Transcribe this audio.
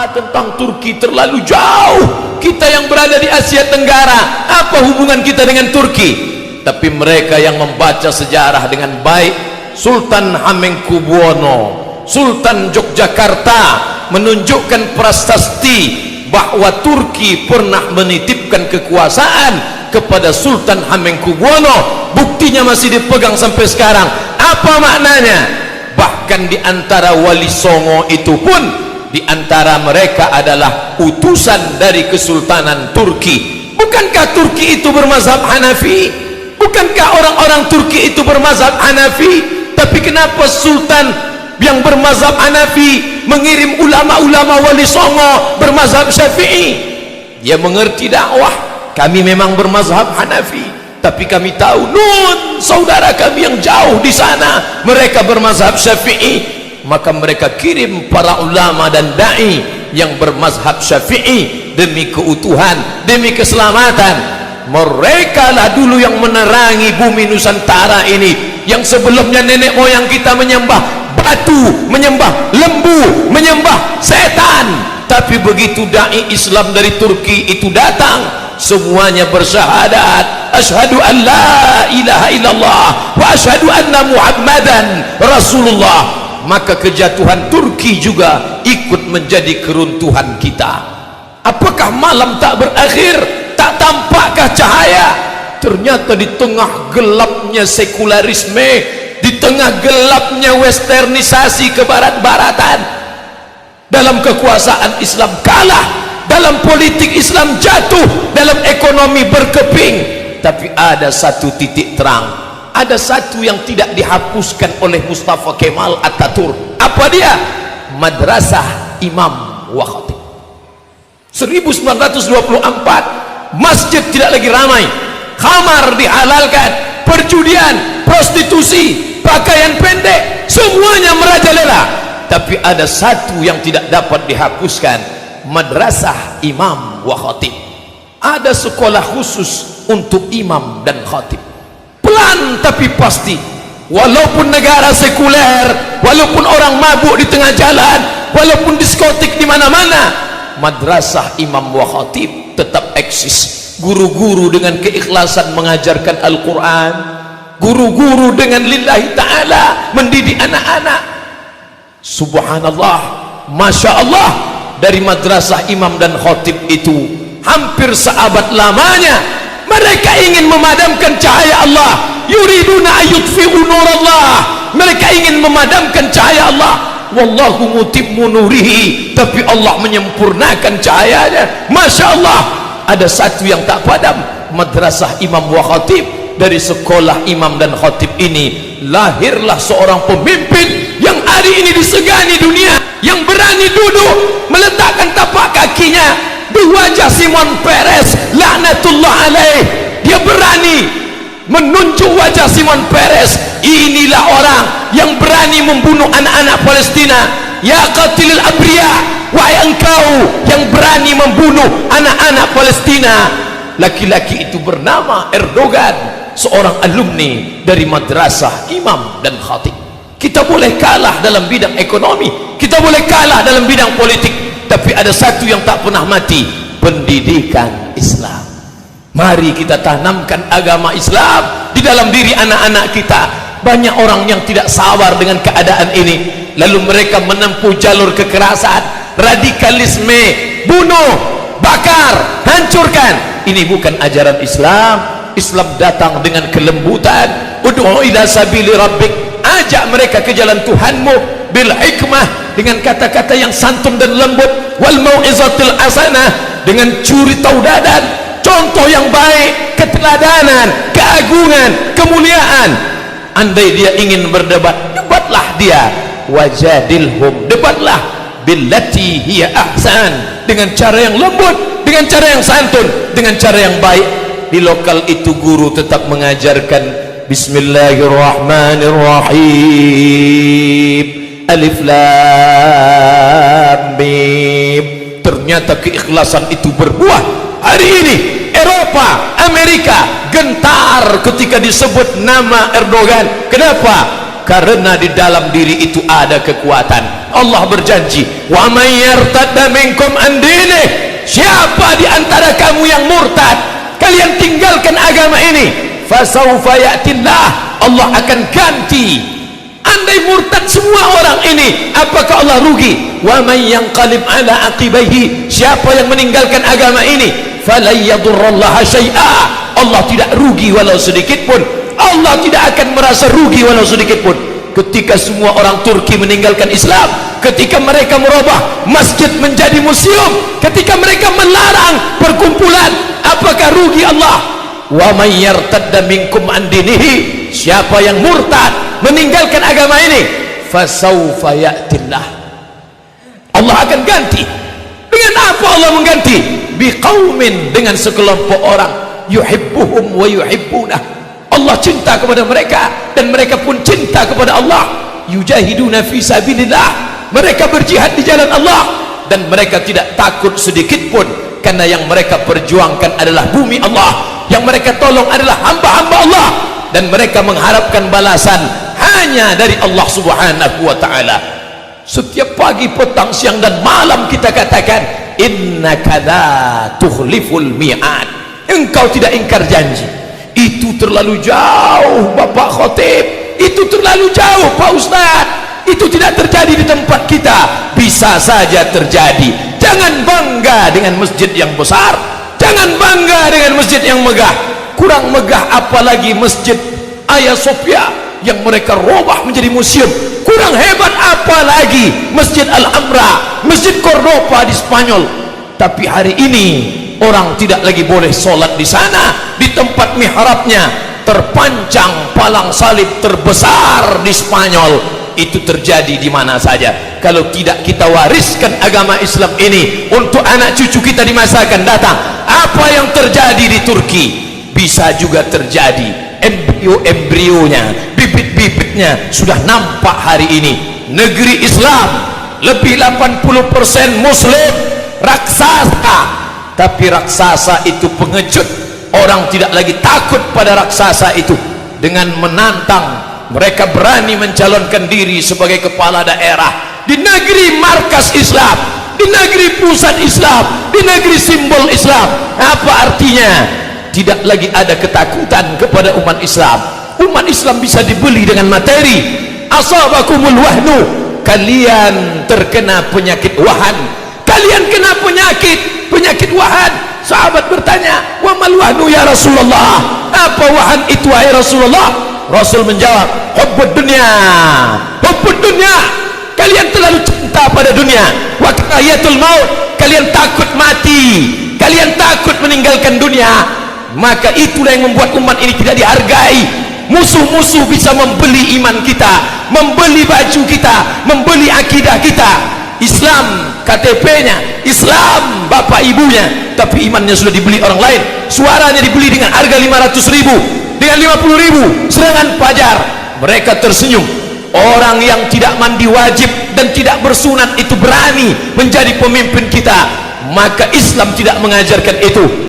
bicara tentang Turki terlalu jauh. Kita yang berada di Asia Tenggara, apa hubungan kita dengan Turki? Tapi mereka yang membaca sejarah dengan baik, Sultan Hamengkubuwono, Sultan Yogyakarta menunjukkan prasasti bahwa Turki pernah menitipkan kekuasaan kepada Sultan Hamengkubuwono. Buktinya masih dipegang sampai sekarang. Apa maknanya? Bahkan di antara Wali Songo itu pun, di antara mereka adalah utusan dari Kesultanan Turki. Bukankah Turki itu bermazhab Hanafi? Bukankah orang-orang Turki itu bermazhab Hanafi? Tapi kenapa Sultan yang bermazhab Hanafi mengirim ulama-ulama Wali Songo bermazhab Syafi'i? Dia mengerti dakwah. Kami memang bermazhab Hanafi, tapi kami tahu saudara kami yang jauh di sana mereka bermazhab Syafi'i. Maka mereka kirim para ulama dan dai yang bermazhab Syafi'i demi keutuhan, demi keselamatan. Mereka lah dulu yang menerangi bumi Nusantara ini, yang sebelumnya nenek moyang kita menyembah batu, menyembah lembu, menyembah setan. Tapi begitu dai Islam dari Turki itu datang, semuanya bersyahadat, asyhadu an la ilaha illallah wa asyhadu anna muhammadan rasulullah. Maka kejatuhan Turki juga ikut menjadi keruntuhan kita. Apakah malam tak berakhir? Tak tampakkah cahaya? Ternyata di tengah gelapnya sekularisme, di tengah gelapnya westernisasi kebarat-baratan, dalam kekuasaan Islam kalah, dalam politik Islam jatuh, dalam ekonomi berkeping. Tapi ada satu titik terang, ada satu yang tidak dihapuskan oleh Mustafa Kemal Atatürk. Apa dia? Madrasah Imam wa Khatib. 1924 masjid tidak lagi ramai, khamar dihalalkan, perjudian, prostitusi, pakaian pendek, semuanya merajalela. Tapi ada satu yang tidak dapat dihapuskan, Madrasah Imam wa Khatib. Ada sekolah khusus untuk imam dan khatib. Pelan tapi pasti, walaupun negara sekuler, walaupun orang mabuk di tengah jalan, walaupun diskotik di mana-mana, Madrasah Imam wa Khatib tetap eksis. Guru-guru dengan keikhlasan mengajarkan Al-Quran, guru-guru dengan lillahi ta'ala mendidik anak-anak. Subhanallah, Masya Allah, dari Madrasah Imam dan Khatib itu hampir seabad lamanya mereka ingin memadamkan cahaya Allah. Yuriduna ayutfi'u nurallah, mereka ingin memadamkan cahaya Allah. Wallahu mutimmu nurihi, tapi Allah menyempurnakan cahayanya. Masya Allah, ada satu yang tak padam, Madrasah Imam wa Khatib. Dari sekolah imam dan khatib ini lahirlah seorang pemimpin yang hari ini disegani dunia, yang berani duduk meletakkan tapak kakinya di wajah Simon Peres laknatullah alaih. Dia berani menunjuk wajah Simon Peres. Inilah orang yang berani membunuh anak-anak Palestina. Ya qatilul abriya, wahai engkau yang berani membunuh anak-anak Palestina. Laki-laki itu bernama Erdogan, seorang alumni dari Madrasah Imam dan Khatib. Kita boleh kalah dalam bidang ekonomi, kita boleh kalah dalam bidang politik, tapi ada satu yang tak pernah mati, pendidikan Islam. Mari kita tanamkan agama Islam di dalam diri anak-anak kita. Banyak orang yang tidak sabar dengan keadaan ini, lalu mereka menempuh jalur kekerasan, radikalisme, bunuh, bakar, hancurkan. Ini bukan ajaran Islam. Islam datang dengan kelembutan. Ud'u ila sabili rabbik, ajak mereka ke jalan Tuhanmu bil hikmah, dengan kata-kata yang santun dan lembut, wal mau'izatil hasanah, dengan curi taudadan, contoh yang baik, keteladanan, keagungan, kemuliaan. Andai dia ingin berdebat, debatlah dia. Wajadilhum, debatlah billati hiya ahsan, dengan cara yang lembut, dengan cara yang santun, dengan cara yang baik. Di lokal itu guru tetap mengajarkan Bismillahirrahmanirrahim, Alif Lam Mim. Ternyata keikhlasan itu berbuah. Hari ini Eropa, Amerika gentar ketika disebut nama Erdogan. Kenapa? karena di dalam diri itu ada kekuatan. Allah berjanji, wa may yartadda minkum an dinih, siapa di antara kamu yang murtad, kalian tinggalkan agama ini, fasawfa ya'tillah, Allah akan ganti. Andai murtad semua orang ini, apakah Allah rugi? Wa may yanqalib ala aqibaihi, siapa yang meninggalkan agama ini, falan yadurrallaha syai'a, Allah tidak rugi walau sedikit pun. Allah tidak akan merasa rugi walau sedikit pun. Ketika semua orang Turki meninggalkan Islam, ketika mereka merubah masjid menjadi museum, ketika mereka melarang perkumpulan, apakah rugi Allah? Wa may yartadda minkum an dinihi, siapa yang murtad meninggalkan agama ini, fasawfa ya'tillah, Allah akan ganti. Dengan apa Allah mengganti? Biqaumin, dengan sekelompok orang, yuhibbuhum wa yuhibbunah, Allah cinta kepada mereka dan mereka pun cinta kepada Allah. Yujahiduna fi sabilillah, mereka berjihad di jalan Allah dan mereka tidak takut sedikit pun, karena yang mereka perjuangkan adalah bumi Allah, yang mereka tolong adalah hamba-hamba Allah, dan mereka mengharapkan balasan hanya dari Allah Subhanahu wa ta'ala. Setiap pagi, petang, siang dan malam kita katakan, innaka la tukhliful mi'ad, engkau tidak ingkar janji. Itu terlalu jauh Bapak Khotib, itu terlalu jauh Pak Ustaz, itu tidak terjadi di tempat kita. Bisa saja terjadi. Jangan bangga dengan masjid yang besar, jangan bangga dengan masjid yang megah. Kurang megah apalagi masjid Hagia Sophia yang mereka robah menjadi museum. Kurang hebat apalagi masjid Al-Amra, masjid Cordoba di Spanyol. Tapi hari ini orang tidak lagi boleh sholat di sana. Di tempat mihrabnya terpancang palang salib terbesar di Spanyol. Itu terjadi di mana saja. Kalau tidak kita wariskan agama Islam ini untuk anak cucu kita di masa akan datang, apa yang terjadi di Turki bisa juga terjadi. Embrio-embrionya, bibit-bibitnya sudah nampak hari ini. Negeri Islam lebih 80% Muslim, raksasa. Tapi raksasa itu pengecut. Orang tidak lagi takut pada raksasa itu. Dengan menantang, mereka berani mencalonkan diri sebagai kepala daerah di negeri markas Islam, di negeri pusat Islam, di negeri simbol Islam. Apa artinya? Tidak lagi ada ketakutan kepada umat Islam. Umat Islam bisa dibeli dengan materi. Asabakumul wahnu, kalian terkena penyakit wahan, kalian kena penyakit wahan. Sahabat bertanya, wa mal wahnu ya Rasulullah, apa wahan itu wahai Rasulullah? Rasul menjawab, hubbud dunya, hubbud dunya, kalian terlalu cinta pada dunia. Wa karahiyatul maut, kalian takut mati, kalian takut meninggalkan dunia. Maka itulah yang membuat umat ini tidak dihargai. Musuh-musuh bisa membeli iman kita, membeli baju kita, membeli akidah kita. Islam KTP-nya, Islam bapak ibunya, tapi imannya sudah dibeli orang lain. Suaranya dibeli dengan harga 500.000, dengan 50.000 serangan pajar. Mereka tersenyum. Orang yang tidak mandi wajib dan tidak bersunat itu berani menjadi pemimpin kita. Maka Islam tidak mengajarkan itu.